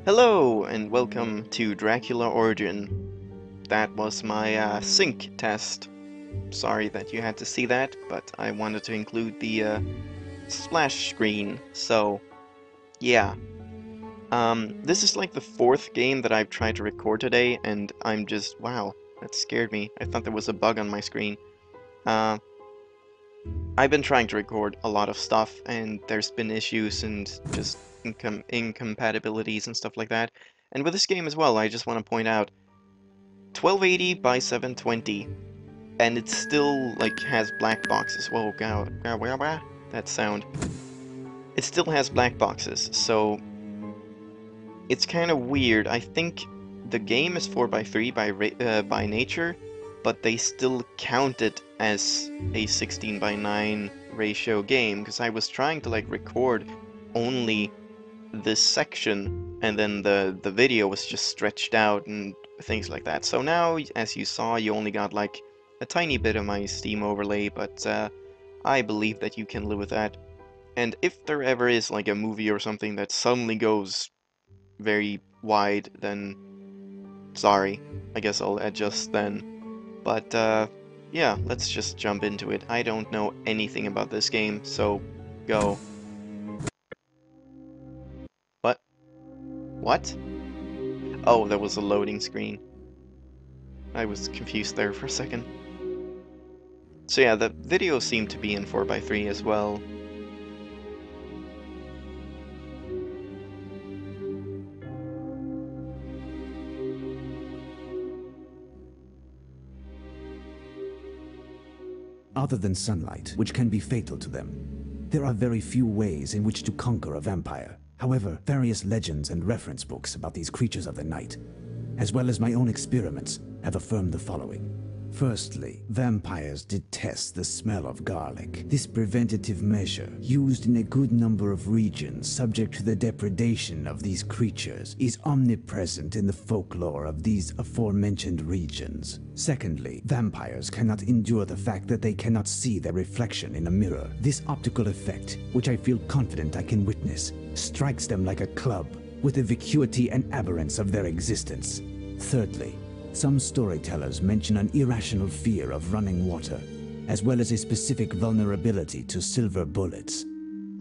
Hello, and welcome to Dracula Origin. That was my sync test. Sorry that you had to see that, but I wanted to include the splash screen. So, yeah. This is like the fourth game that I've tried to record today, and I'm just, wow, that scared me. I thought there was a bug on my screen. Uh, I've been trying to record a lot of stuff, and there's been issues and just incompatibilities and stuff like that. And with this game as well, I just want to point out 1280 by 720, and it still like has black boxes. Whoa, that sound. It still has black boxes, so it's kind of weird. I think the game is 4:3 by nature, but they still count it as a 16:9 ratio game because I was trying to like record only this section, and then the video was just stretched out and things like that. So now, as you saw, you only got like a tiny bit of my Steam overlay, but I believe that you can live with that. And if there ever is like a movie or something that suddenly goes very wide, then sorry, I guess I'll adjust then. But yeah, let's just jump into it. I don't know anything about this game, so go. What? What? Oh, that was a loading screen. I was confused there for a second. So yeah, the video seemed to be in 4:3 as well. Other than sunlight, which can be fatal to them, there are very few ways in which to conquer a vampire. However, various legends and reference books about these creatures of the night, as well as my own experiments, have affirmed the following. Firstly, vampires detest the smell of garlic. This preventative measure, used in a good number of regions subject to the depredation of these creatures, is omnipresent in the folklore of these aforementioned regions. Secondly, vampires cannot endure the fact that they cannot see their reflection in a mirror. This optical effect, which I feel confident I can witness, strikes them like a club with the vacuity and aberrance of their existence. Thirdly, some storytellers mention an irrational fear of running water, as well as a specific vulnerability to silver bullets.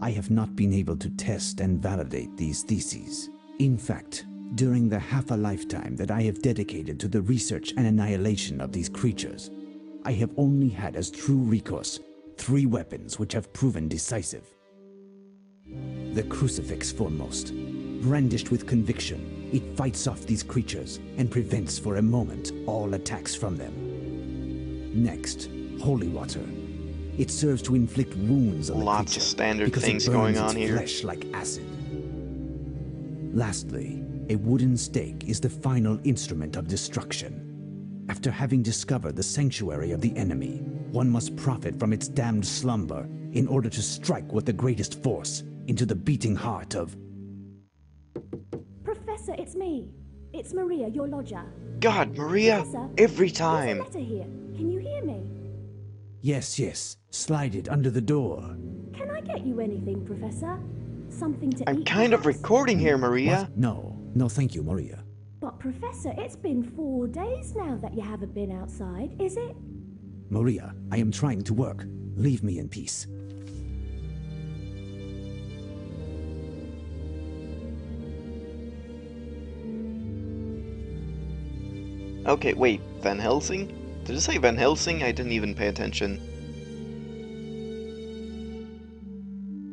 I have not been able to test and validate these theses. In fact, during the half a lifetime that I have dedicated to the research and annihilation of these creatures, I have only had as true recourse 3 weapons which have proven decisive. The crucifix foremost. Brandished with conviction, it fights off these creatures and prevents for a moment all attacks from them. Next, holy water. It serves to inflict wounds on the creature Lots of standard because things it burns going on its here. flesh like acid. Lastly, a wooden stake is the final instrument of destruction. After having discovered the sanctuary of the enemy, one must profit from its damned slumber in order to strike with the greatest force into the beating heart of... Professor, it's me. It's Maria, your lodger. God, Maria! Professor, Every there's a time! letter here. Can you hear me? Yes, slide it under the door. Can I get you anything, Professor? Something to I'm eat, kind of perhaps? recording here, Maria! What? No thank you, Maria. But Professor, it's been 4 days now that you haven't been outside, is it? Maria, I am trying to work. Leave me in peace. Okay, wait, Van Helsing? Did it say Van Helsing? I didn't even pay attention.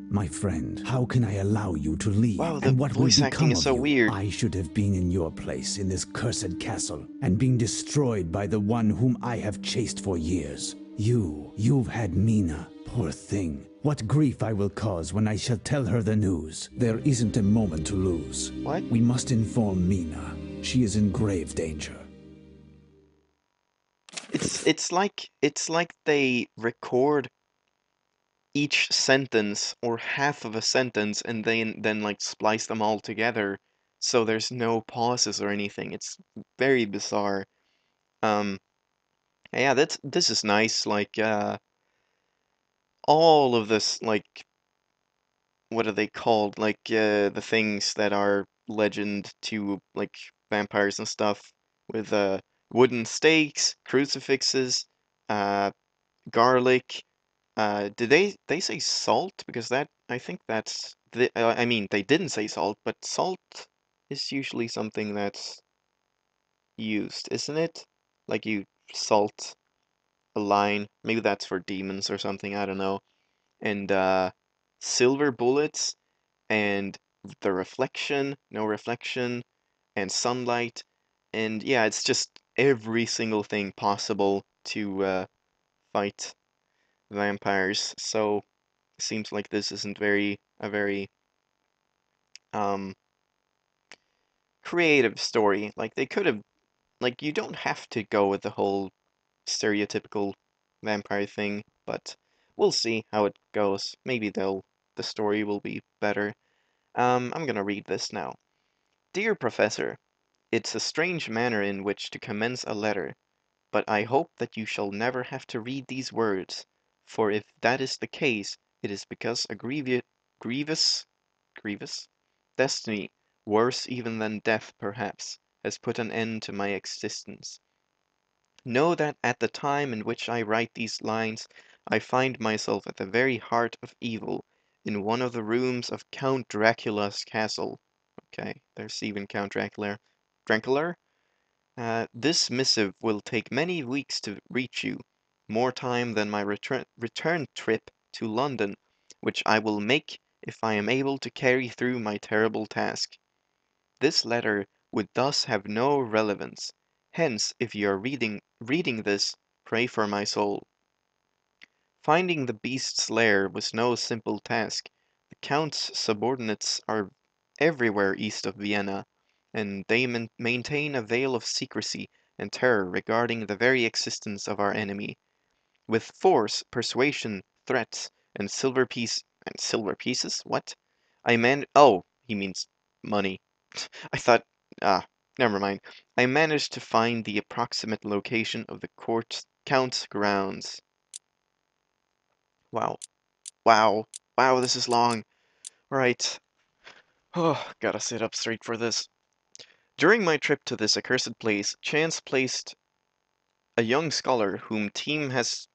My friend, how can I allow you to leave? Wow, the and what will voice acting become is of so you? weird. I should have been in your place in this cursed castle and being destroyed by the one whom I have chased for years. You've had Mina. Poor thing. What grief I will cause when I shall tell her the news. There isn't a moment to lose. What? We must inform Mina. She is in grave danger. It's like they record each sentence or half of a sentence and then like splice them all together so there's no pauses or anything. It's very bizarre. Um yeah, this is nice. Like all of this, like, what are they called? Like the things that are legend to like vampires and stuff with wooden stakes, crucifixes, uh, garlic. Did they say salt? Because that I think that's I mean they didn't say salt, but salt is usually something that's used, isn't it? Like you salt a line. Maybe that's for demons or something. I don't know. And silver bullets and the reflection, no reflection, and sunlight. And yeah, it's just every single thing possible to fight vampires. So it seems like this isn't a very um creative story. Like they could have like you don't have to go with the whole stereotypical vampire thing, but we'll see how it goes. Maybe the story will be better. I'm gonna read this now. Dear Professor, it's a strange manner in which to commence a letter, but I hope that you shall never have to read these words, for if that is the case, it is because a grievous, grievous destiny, worse even than death perhaps, has put an end to my existence. Know that at the time in which I write these lines, I find myself at the very heart of evil, in one of the rooms of Count Dracula's castle. Okay, there's even Count Dracula. Dracula? This missive will take many weeks to reach you, more time than my return trip to London, which I will make if I am able to carry through my terrible task. This letter would thus have no relevance. Hence, if you are reading this, pray for my soul. Finding the beast's lair was no simple task. The Count's subordinates are everywhere east of Vienna, and they maintain a veil of secrecy and terror regarding the very existence of our enemy. With force, persuasion, threats, and silver pieces? What? Oh, he means money. I thought, ah, never mind. I managed to find the approximate location of the Count's grounds. Wow, wow, wow, this is long. Right. Oh, gotta sit up straight for this. During my trip to this accursed place, chance placed a young scholar whose team has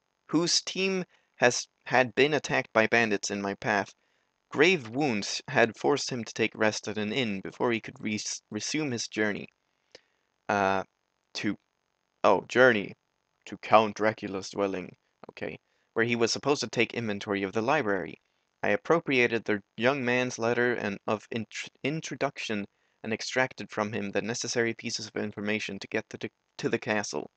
had been attacked by bandits in my path. Grave wounds had forced him to take rest at an inn before he could resume his journey. Uh, to journey to Count Dracula's dwelling. Okay, where he was supposed to take inventory of the library. I appropriated the young man's letter and of introduction and extracted from him the necessary pieces of information to get to the castle.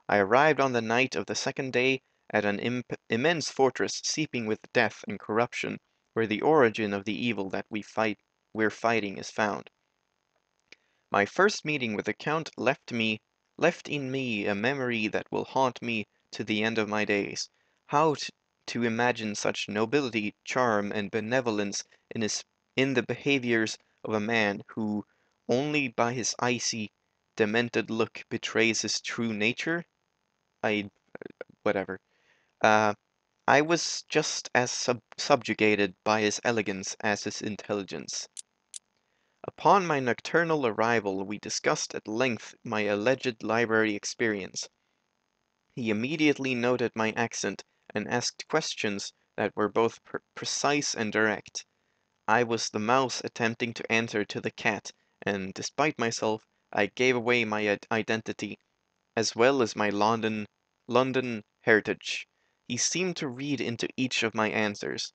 I arrived on the night of the second day at an immense fortress seeping with death and corruption, where the origin of the evil that we're fighting is found. My first meeting with the Count left in me a memory that will haunt me to the end of my days. How to imagine such nobility, charm, and benevolence in the behaviors of a man who only by his icy, demented look betrays his true nature? I whatever. Uh, I was just as subjugated by his elegance as his intelligence. Upon my nocturnal arrival we discussed at length my alleged library experience. He immediately noted my accent and asked questions that were both precise and direct. I was the mouse attempting to answer to the cat, and despite myself, I gave away my identity, as well as my London heritage. He seemed to read into each of my answers,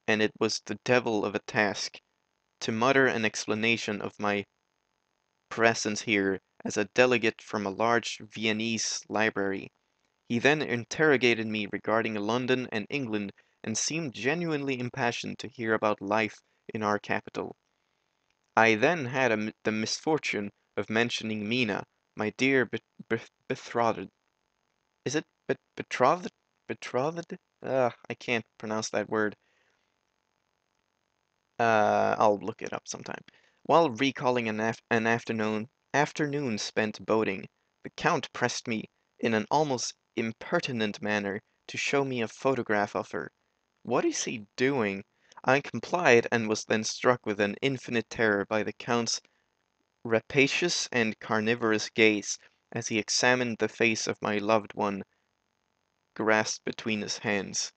and it was the devil of a task to mutter an explanation of my presence here as a delegate from a large Viennese library. He then interrogated me regarding London and England and seemed genuinely impassioned to hear about life in our capital. I then had the misfortune of mentioning Mina, my dear betrothed. Is it betrothed? Betrothed? I can't pronounce that word. I'll look it up sometime. While recalling an afternoon spent boating, the Count pressed me, in an almost impertinent manner, to show me a photograph of her. What is he doing? I complied, and was then struck with an infinite terror by the Count's rapacious and carnivorous gaze as he examined the face of my loved one grasped between his hands.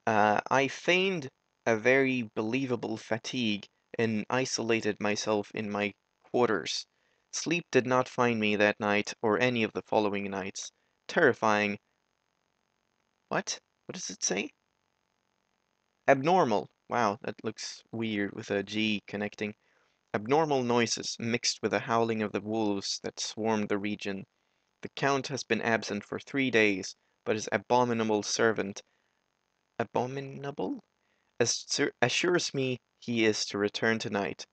I feigned a very believable fatigue and isolated myself in my quarters. Sleep did not find me that night or any of the following nights. Terrifying. What? What does it say? Abnormal. Wow, that looks weird with a G connecting. Abnormal noises mixed with the howling of the wolves that swarmed the region. The Count has been absent for 3 days, but his abominable servant, abominable, assures me he is to return tonight.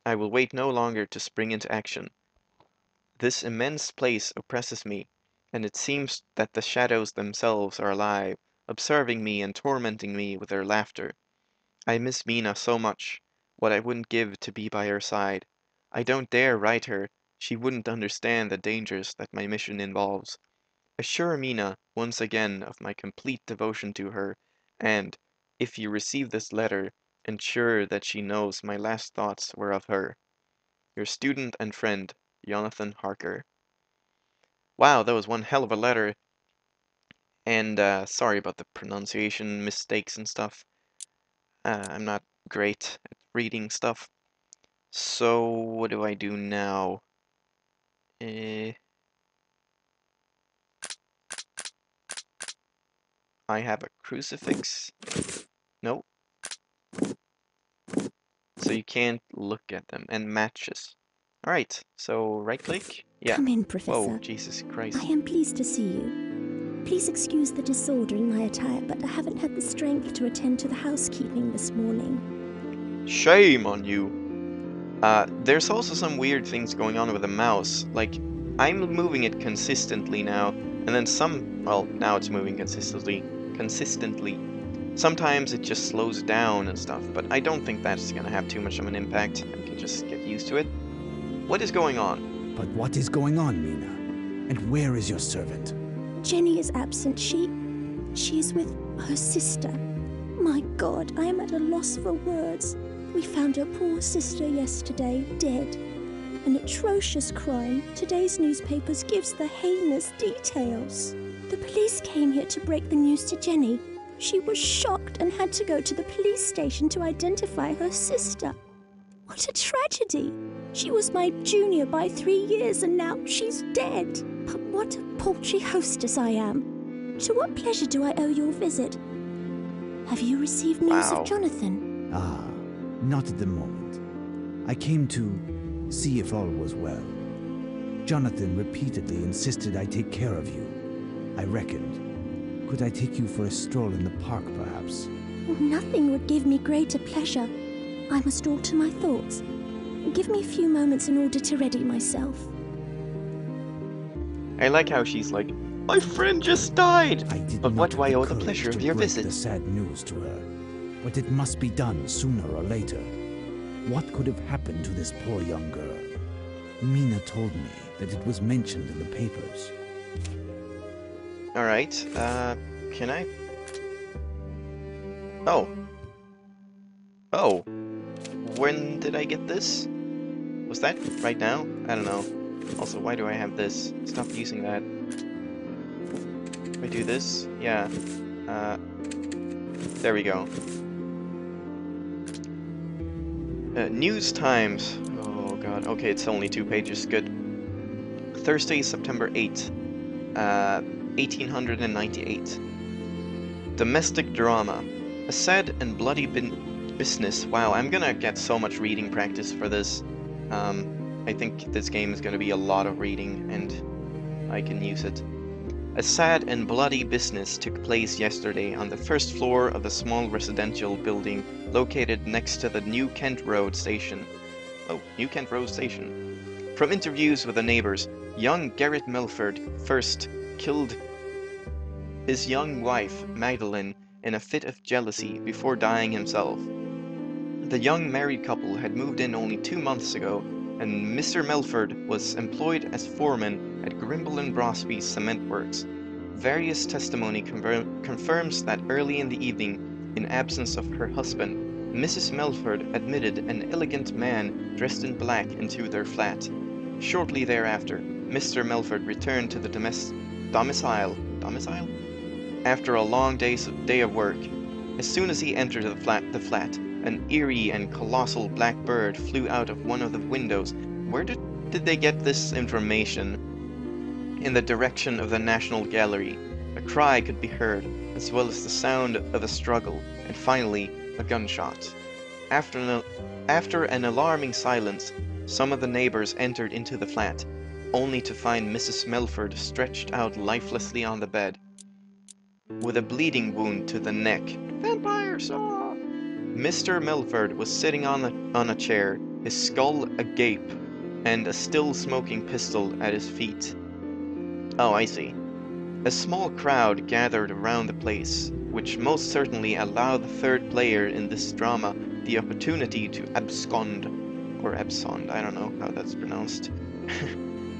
I will wait no longer to spring into action. This immense place oppresses me, and it seems that the shadows themselves are alive, observing me and tormenting me with their laughter. I miss Mina so much, what I wouldn't give to be by her side. I don't dare write her, she wouldn't understand the dangers that my mission involves. Assure Mina once again of my complete devotion to her, and, if you receive this letter, ensure that she knows my last thoughts were of her. Your student and friend, Jonathan Harker. Wow, that was one hell of a letter, and sorry about the pronunciation mistakes and stuff. I'm not great at reading stuff. So, what do I do now? I have a crucifix. No. So you can't look at them. And matches. Alright, so right click? Yeah. Come in, Whoa, Professor. Jesus I Christ. am pleased to see you. Please excuse the disorder in my attire, but I haven't had the strength to attend to the housekeeping this morning. Shame on you. There's also some weird things going on with the mouse. Like, I'm moving it consistently now, and then well, now it's moving consistently. Sometimes it just slows down and stuff, but I don't think that's gonna have too much of an impact. I can just get used to it. What is going on? But what is going on, Mina? And where is your servant? Jenny is absent. She is with her sister. My God, I am at a loss for words. We found her poor sister yesterday, dead. An atrocious crime. Today's newspapers gives the heinous details. The police came here to break the news to Jenny. She was shocked and had to go to the police station to identify her sister. What a tragedy! She was my junior by 3 years and now she's dead. But what a paltry hostess I am. To what pleasure do I owe your visit? Have you received news Wow. of Jonathan? Ah, not at the moment. I came to see if all was well. Jonathan repeatedly insisted I take care of you. I reckoned. Could I take you for a stroll in the park, perhaps? Nothing would give me greater pleasure. I must alter my thoughts. Give me a few moments in order to ready myself. I like how she's like, my friend just died! I did But not what do I have owe the courage pleasure of to your break visit? the sad news to her, but it must be done sooner or later. What could have happened to this poor young girl? Mina told me that it was mentioned in the papers. Alright, can I? Oh. Oh. When did I get this? Was that right now? I don't know. Also, why do I have this? Stop using that. If I do this? Yeah. There we go. News Times. Oh god. Okay, it's only 2 pages. Good. Thursday, September 8th. 1898. Domestic drama. A sad and bloody business. Wow, I'm gonna get so much reading practice for this. I think this game is gonna be a lot of reading, and I can use it. A sad and bloody business took place yesterday on the first floor of the small residential building located next to the New Kent Road station. Oh, New Kent Road station. From interviews with the neighbors, young Garrett Melford first killed his young wife, Magdalene, in a fit of jealousy before dying himself. The young married couple had moved in only 2 months ago, and Mr. Melford was employed as foreman at Grimble and Brosby's cement works. Various testimony confirms that early in the evening, in absence of her husband, Mrs. Melford admitted an elegant man dressed in black into their flat. Shortly thereafter, Mr. Melford returned to the domicile after a long day of work. As soon as he entered the flat, an eerie and colossal black bird flew out of one of the windows. Where did they get this information? In the direction of the National Gallery. A cry could be heard, as well as the sound of a struggle, and finally, a gunshot. After an alarming silence, some of the neighbors entered into the flat, only to find Mrs. Melford stretched out lifelessly on the bed, with a bleeding wound to the neck. Vampire saw! Mr. Melford was sitting on a chair, his skull agape, and a still smoking pistol at his feet. Oh, I see. A small crowd gathered around the place, which most certainly allowed the third player in this drama the opportunity to abscond, or abscond, I don't know how that's pronounced.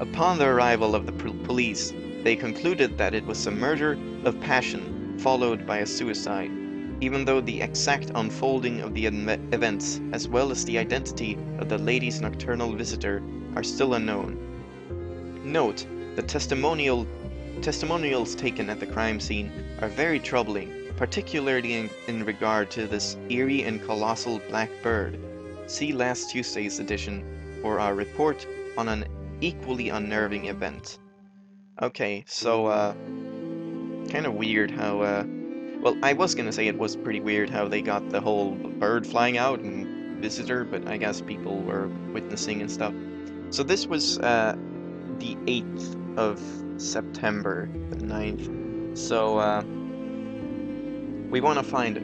Upon the arrival of the police, they concluded that it was a murder of passion, followed by a suicide, even though the exact unfolding of the events, as well as the identity of the lady's nocturnal visitor, are still unknown. Note, the testimonials taken at the crime scene are very troubling, particularly in regard to this eerie and colossal black bird. See last Tuesday's edition for our report on an equally unnerving event. Okay, so, kind of weird how, well, I was gonna say it was pretty weird how they got the whole bird flying out and visitor, but I guess people were witnessing and stuff. So this was, the 8th of September, the 9th. So, we want to find,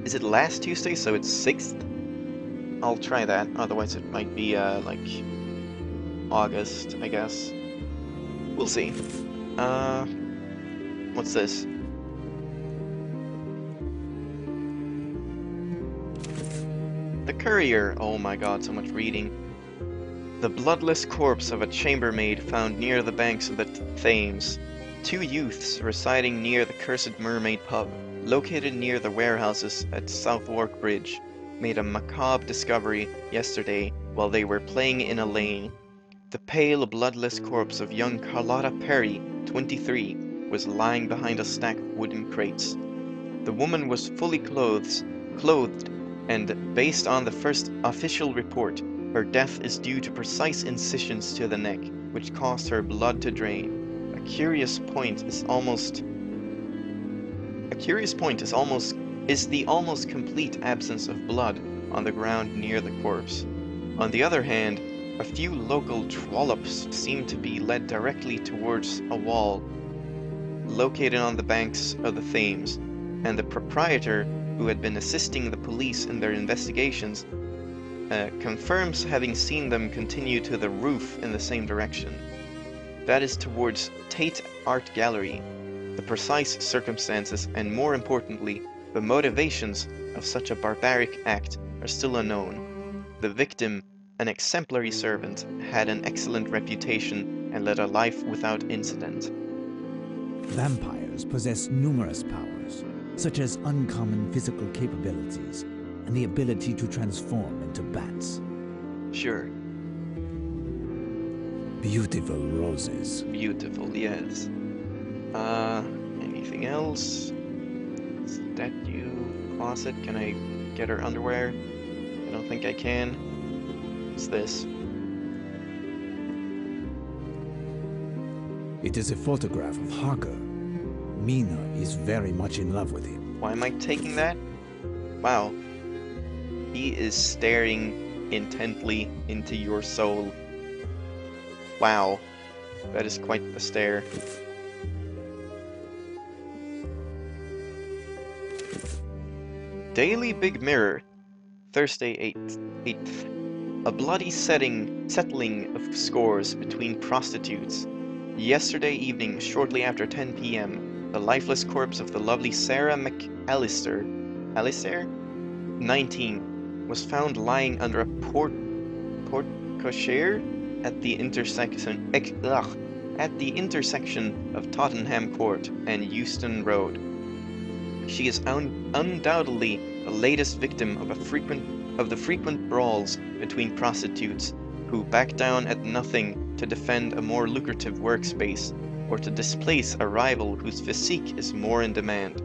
is it last Tuesday, so it's 6th? I'll try that, otherwise it might be, like, August, I guess. We'll see. What's this? The Courier! Oh my god, so much reading. The bloodless corpse of a chambermaid found near the banks of the Thames. 2 youths residing near the Cursed Mermaid pub, located near the warehouses at Southwark Bridge, made a macabre discovery yesterday while they were playing in a lane. The pale, bloodless corpse of young Carlotta Perry, 23, was lying behind a stack of wooden crates. The woman was fully clothed, and based on the first official report, her death is due to precise incisions to the neck, which caused her blood to drain. A curious point is the almost complete absence of blood on the ground near the corpse. On the other hand, a few local trollops seem to be led directly towards a wall located on the banks of the Thames, and the proprietor, who had been assisting the police in their investigations, confirms having seen them continue to the roof in the same direction. That is towards Tate Art Gallery. The precise circumstances and, more importantly, the motivations of such a barbaric act are still unknown. The victim, an exemplary servant, had an excellent reputation and led a life without incident. Vampires possess numerous powers, such as uncommon physical capabilities and the ability to transform into bats. Sure. Beautiful roses. Beautiful, yes. Anything else? Statue, closet, can I get her underwear? I don't think I can. What's this? It is a photograph of Harker. Mina is very much in love with him. Why am I taking that? Wow. He is staring intently into your soul. Wow. That is quite the stare. Daily Big Mirror, Thursday 8th. A bloody settling of scores between prostitutes. Yesterday evening, shortly after 10 p.m., the lifeless corpse of the lovely Sarah McAllister, 19, was found lying under a porte cochere at the intersection of Tottenham Court and Euston Road. She is undoubtedly the latest victim of the frequent brawls between prostitutes who back down at nothing to defend a more lucrative workspace or to displace a rival whose physique is more in demand.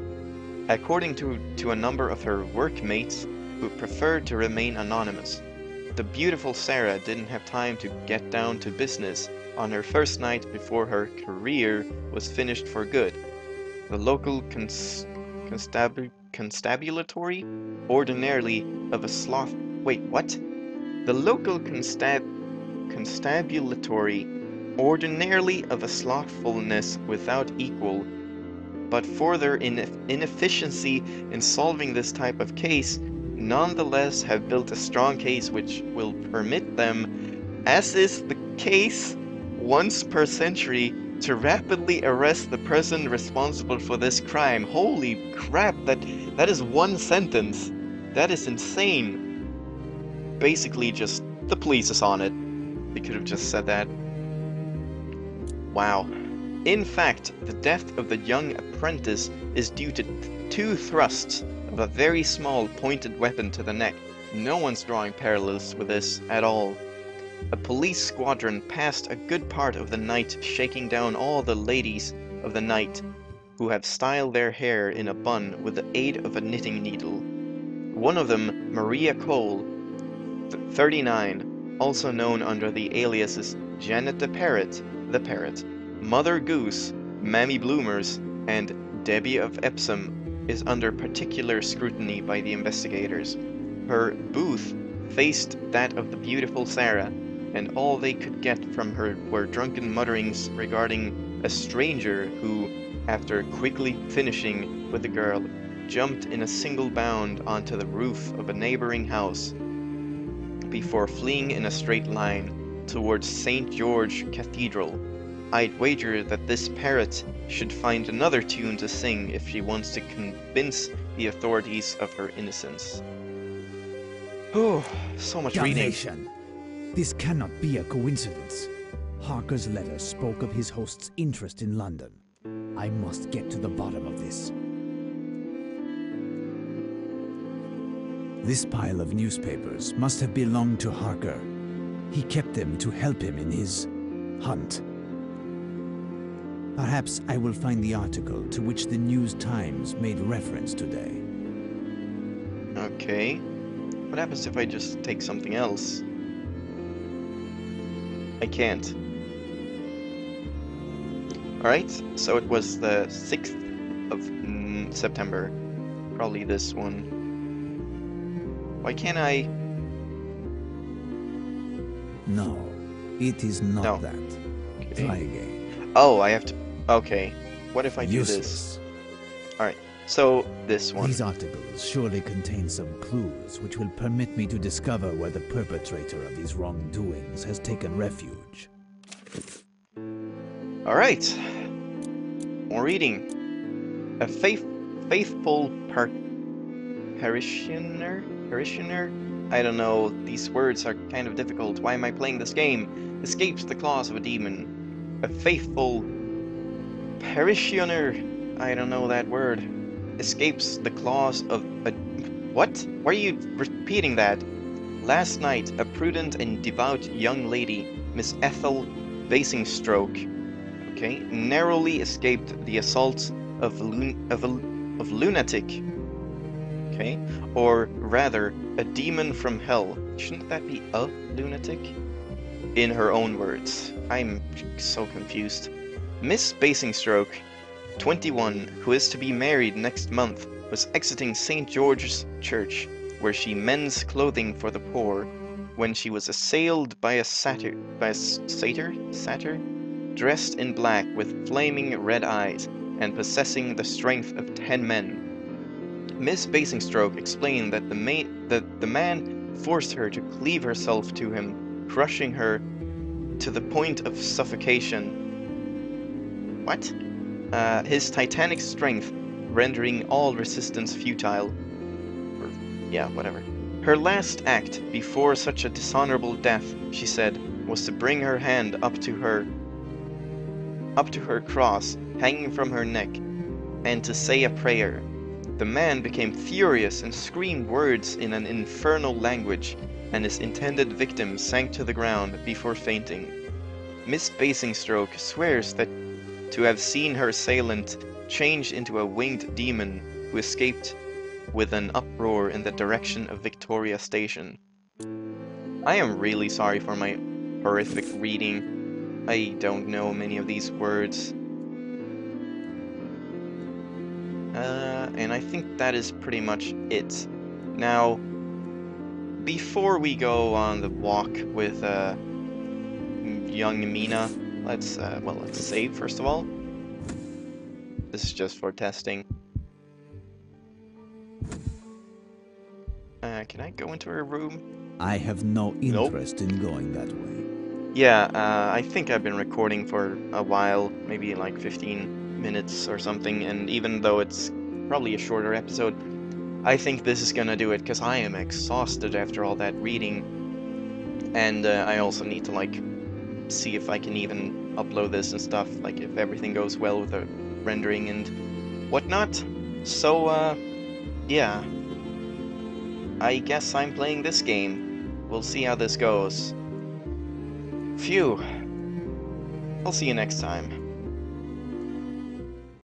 According to a number of her workmates who preferred to remain anonymous, the beautiful Sarah didn't have time to get down to business on her first night before her career was finished for good. The local constabulatory, ordinarily of a sloth... Wait, what? The local constabulatory, ordinarily of a slothfulness without equal, but for their inefficiency in solving this type of case, nonetheless have built a strong case which will permit them, as is the case once per century, to rapidly arrest the person responsible for this crime. Holy crap, that is one sentence. That is insane. Basically just, the police is on it. They could have just said that. Wow. In fact, the death of the young apprentice is due to 2 thrusts of a very small pointed weapon to the neck. No one's drawing parallels with this at all. A police squadron passed a good part of the night shaking down all the ladies of the night who have styled their hair in a bun with the aid of a knitting needle. One of them, Maria Cole, 39, also known under the aliases Janet the Parrot, Mother Goose, Mammy Bloomers, and Debbie of Epsom, is under particular scrutiny by the investigators. Her booth faced that of the beautiful Sarah, and all they could get from her were drunken mutterings regarding a stranger who, after quickly finishing with the girl, jumped in a single bound onto the roof of a neighboring house before fleeing in a straight line towards St. George Cathedral. I'd wager that this parrot should find another tune to sing if she wants to convince the authorities of her innocence. Oh, so much Damnation. Reading. This cannot be a coincidence. Harker's letter spoke of his host's interest in London. I must get to the bottom of this. This pile of newspapers must have belonged to Harker. He kept them to help him in his hunt. Perhaps I will find the article to which the News Times made reference today. Okay. What happens if I just take something else? I can't. Alright, so it was the 6th of September. Probably this one. Why can't I? No, it is not No. that. Okay. Try again. Oh, I have to... Okay. What if I do Useless. this? Alright, so this one. These articles surely contain some clues which will permit me to discover where the perpetrator of these wrongdoings has taken refuge. Alright. More reading. A faithful parishioner? I don't know, these words are kind of difficult. Why am I playing this game? Escapes the claws of a demon. A faithful parishioner, I don't know that word. Escapes the claws of a... What? Why are you repeating that? Last night, a prudent and devout young lady, Miss Ethel Basingstoke, okay, narrowly escaped the assaults of lunatic, okay, or rather, a demon from hell. Shouldn't that be a lunatic? In her own words. I'm so confused. Miss Basingstoke, 21, who is to be married next month, was exiting St. George's Church, where she mends clothing for the poor, when she was assailed by a satyr, dressed in black with flaming red eyes and possessing the strength of 10 men. Miss Basingstoke explained that the man forced her to cleave herself to him, crushing her to the point of suffocation. What? His titanic strength rendering all resistance futile. Or, yeah, whatever. Her last act before such a dishonorable death, she said, was to bring her hand up to her cross hanging from her neck, and to say a prayer. The man became furious and screamed words in an infernal language, and his intended victim sank to the ground before fainting. Miss Basingstroke swears that to have seen her assailant change into a winged demon who escaped with an uproar in the direction of Victoria Station. I am really sorry for my horrific reading. I don't know many of these words. And I think that is pretty much it. Now, before we go on the walk with young Mina, let's save first of all. This is just for testing. Can I go into her room? I have no interest in going that way. Yeah, I think I've been recording for a while, maybe like 15 minutes or something, and even though it's probably a shorter episode, I think this is gonna do it, because I am exhausted after all that reading, and I also need to, like, see if I can even upload this and stuff, like, if everything goes well with the rendering and whatnot. So, yeah. I guess I'm playing this game. We'll see how this goes. Phew. I'll see you next time.